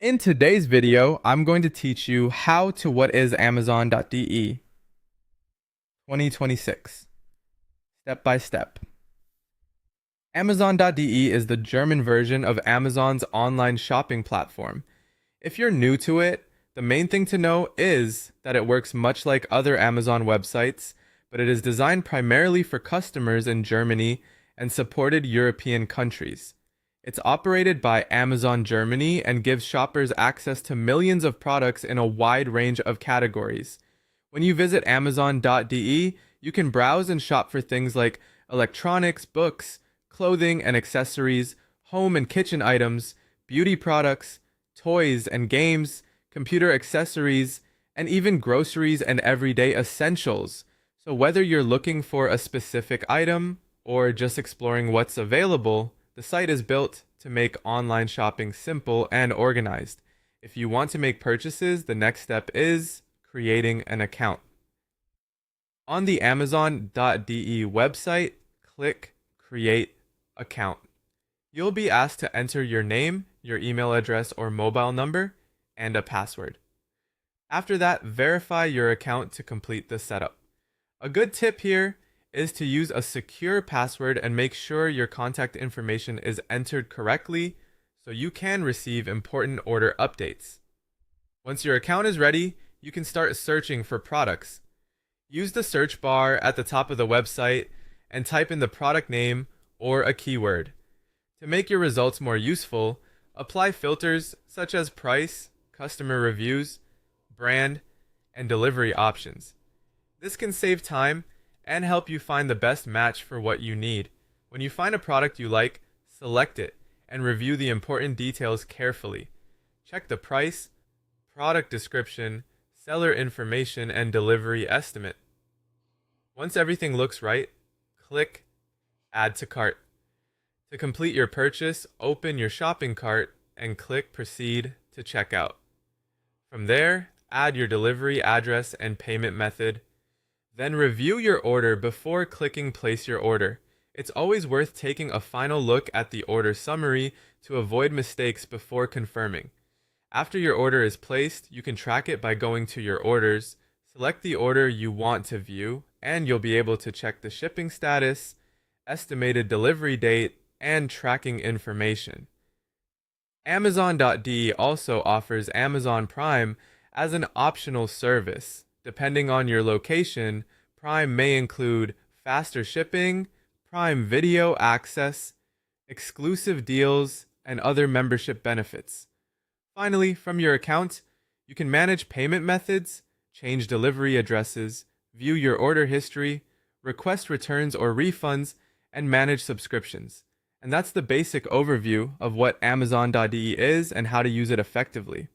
In today's video, I'm going to teach you how to what is Amazon.de 2026, step by step. Amazon.de is the German version of Amazon's online shopping platform. If you're new to it, the main thing to know is that it works much like other Amazon websites, but it is designed primarily for customers in Germany and supported European countries. It's operated by Amazon Germany and gives shoppers access to millions of products in a wide range of categories. When you visit Amazon.de, you can browse and shop for things like electronics, books, clothing and accessories, home and kitchen items, beauty products, toys and games, computer accessories, and even groceries and everyday essentials. So, whether you're looking for a specific item or just exploring what's available, the site is built to make online shopping simple and organized. If you want to make purchases, the next step is creating an account. On the Amazon.de website, click Create Account. You'll be asked to enter your name, your email address or mobile number, and a password. After that, verify your account to complete the setup. A good tip here is to use a secure password and make sure your contact information is entered correctly so you can receive important order updates. Once your account is ready, you can start searching for products. Use the search bar at the top of the website and type in the product name or a keyword. To make your results more useful, apply filters such as price, customer reviews, brand, and delivery options. This can save time and help you find the best match for what you need. When you find a product you like, select it and review the important details carefully. Check the price, product description, seller information, and delivery estimate. Once everything looks right, click Add to Cart. To complete your purchase, open your shopping cart and click Proceed to checkout. From there, add your delivery address and payment method. Then review your order before clicking Place Your Order. It's always worth taking a final look at the order summary to avoid mistakes before confirming. After your order is placed, you can track it by going to your orders, select the order you want to view, and you'll be able to check the shipping status, estimated delivery date, and tracking information. Amazon.de also offers Amazon Prime as an optional service. Depending on your location, Prime may include faster shipping, Prime Video access, exclusive deals, and other membership benefits. Finally, from your account, you can manage payment methods, change delivery addresses, view your order history, request returns or refunds, and manage subscriptions. And that's the basic overview of what Amazon.de is and how to use it effectively.